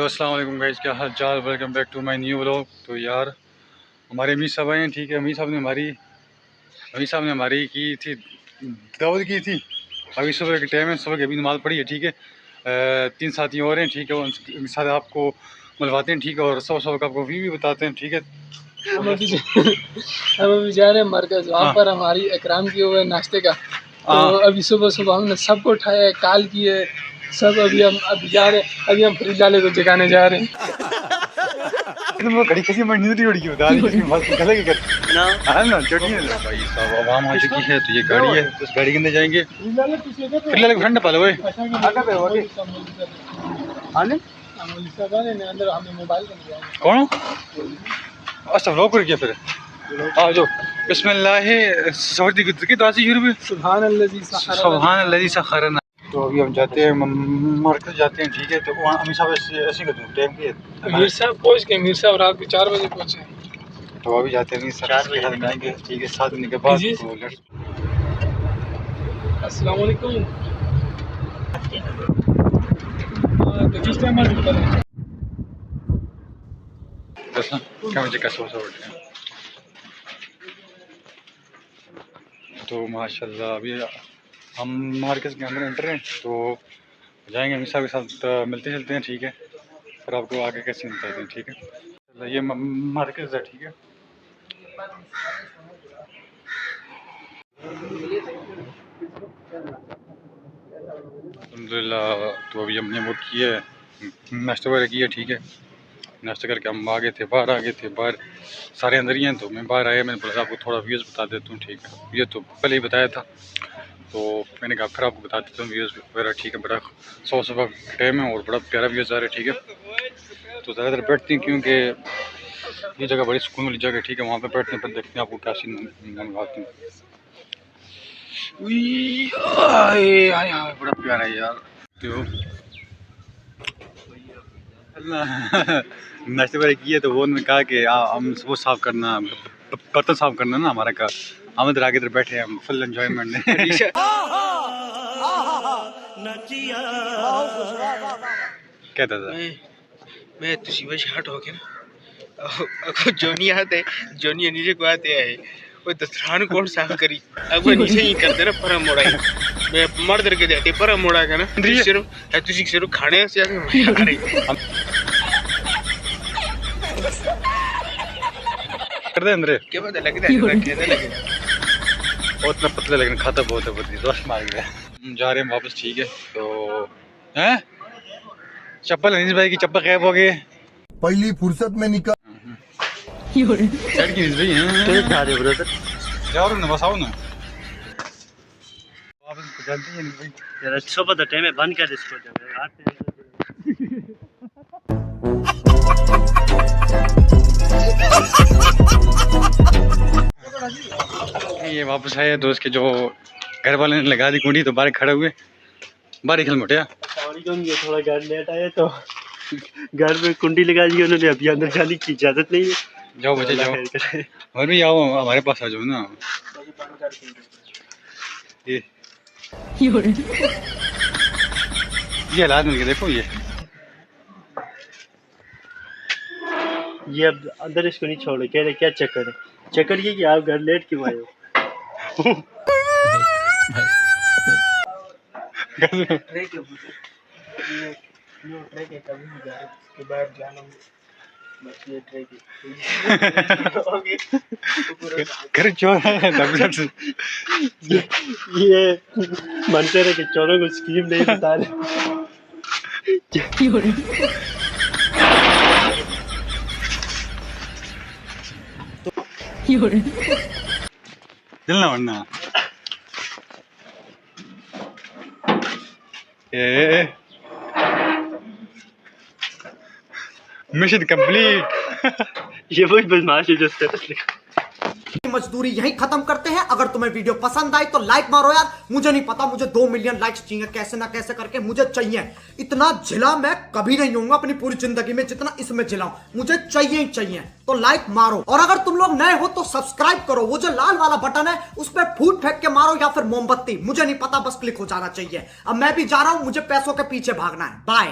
अस्सलाम वालेकुम गाइस, क्या हाल चाल। Welcome back to my new vlog. तो यार हमारे अमीर साहब आए हैं, ठीक है। अमीर साहब ने हमारी की थी दावत की थी। अभी सुबह के टाइम है, सुबह की अभी नमाज़ पढ़ी है, ठीक है। 3 साथी और हैं, ठीक है। उनके साथ आपको मिलवाते हैं, ठीक है। और सब आपको भी बताते हैं, ठीक है। हम अभी जा रहे हैं मरकज़, वहाँ पर हमारी इकराम की हुए नाश्ते का। तो अभी सुबह हमने सबको उठाया, कॉल किए सब। अभी जा रहे हैं, अभी हम फ्रिज वाले को जगाने जा रहे हैं। वो घड़ी किसी में नींद उड़ गई बता दी, किसी में गले की कर ना है ना चोटी है भाई साहब। आवाम आ चुकी है, तो ये गाड़ी है, उस गाड़ी के अंदर जाएंगे। फिर ले ठंड पालो ओए कौन अच्छा व्लॉग कर किया। फिर आ जो बिस्मिल्लाह सऊदी की दुआ से शुरू में सुभान अल्लाज़ी सखरना। तो अभी हम जाते हैं मार्केट जाते हैं, ठीक है। तो वहाँ अमीर साहब ऐसे कर दूँ टाइम की अमीर साहब पहुँच गए। अमीर साहब रात के 4 बजे पहुँचे। तो अभी जाते हैं अमीर साहब के साथ मिलेंगे, ठीक है। 7 दिन के बाद अस्सलाम वालेकुम। तो माशाल्लाह अभी हम मार्केट के अंदर एंटर हैं, तो जाएंगे अमीर साहब के साथ मिलते चलते हैं, ठीक है। फिर आपको आगे कैसे बताते हैं, ठीक है। ये मार्केट है, ठीक है। अल्हम्दुलिल्लाह। तो अभी हमने वो किया है, नाश्ता वगैरह किया, ठीक है। नाश्ता करके हम आ गए थे, बाहर आ गए थे। बाहर सारे अंदर ही हैं, तो मैं बाहर आया। मैंने बोला आपको थोड़ा व्यूज़ बता देता हूँ, ठीक है। ये तो पहले ही बताया था, तो मैंने कहा फिर आपको बता देता हूँ व्यूज़ वगैरह, ठीक है। बड़ा सुबह टाइम है और बड़ा प्यारा व्यूज़ आ रहा है, ठीक है। तो ज़्यादातर बैठते हैं क्योंकि ये जगह बड़ी सुकून वाली जगह है, ठीक है। वहाँ पे बैठते हैं, फिर देखते हैं आपको क्या सीन मंगवाते हैं। बड़ा प्यारा है यार। तो नाश्ते वगैरह किए, तो वो उन्होंने कहा कि हम वो साफ़ करना, बर्तन साफ़ करना ना हमारा का। हम इधर आगे इधर बैठे हैं, हम फुल एंजॉयमेंट में। कहता था मैं तुझे शर्ट हो गया ना जोनी आते जोनी नीचे को आते आए वो दसरान कौन साफ करी अब वो नीचे ही करते ना परम मोड़ाई मैं मर दर के जाते परम मोड़ा का ना तुझे सिर्फ खाने से आके अरे कर दे अंदर क्या पता लगता है उतना पतले, लेकिन खाता बहुत है, बदली दोस्त मार गया। जा रहे हैं वापस, ठीक है। तो हैं चप्पल अनीस भाई की चप्पल गायब हो गई पहली फुर्सत में निकल जाओ ना, बस आओ ना वापस। जानते हैं भाई यार सुबह का टाइम है, बंद कर इसको जब ये वापस आए दोस्त के, जो घर वाले ने लगा दी कुंडी, तो बाहर खड़े हुए। बाहर खेल मोटिया थोड़ा घर लेट आया तो घर में कुंडी लगा दी उन्होंने, अभी अंदर जाने की इजाजत नहीं है। जाओ बच्चे जाओ, और भी आओ हमारे पास आ जाओ ना। ये हालात मिल के देखो, ये अब अंदर इसको नहीं छोड़े। कह रहे क्या चक्कर है? चक्कर ये कि आप घर लेट क्यों आए हो? घर चोर है ये मनते रहे कि चोरों को स्कीम नहीं बता रहे। चलना वरना मिशन कंप्लीट। ये वही बदमाश है जो स्टेटस लिखा। मजदूरी यहीं खत्म करते हैं। अगर तुम्हें वीडियो पसंद आई तो लाइक मारो यार। मुझे नहीं पता, मुझे 2 मिलियन लाइक्स चाहिए, कैसे ना कैसे करके मुझे चाहिए। इतना झिला मैं कभी नहीं होऊंगा अपनी पूरी जिंदगी में जितना इसमें झिलाऊं। मुझे चाहिए ही चाहिए, तो लाइक मारो। और अगर तुम लोग नए हो तो सब्सक्राइब करो। वो जो लाल वाला बटन है उस पर फूट फेंक के मारो या फिर मोमबत्ती, मुझे नहीं पता, बस क्लिक हो जाना चाहिए। अब मैं भी जा रहा हूं, मुझे पैसों के पीछे भागना है। बाय।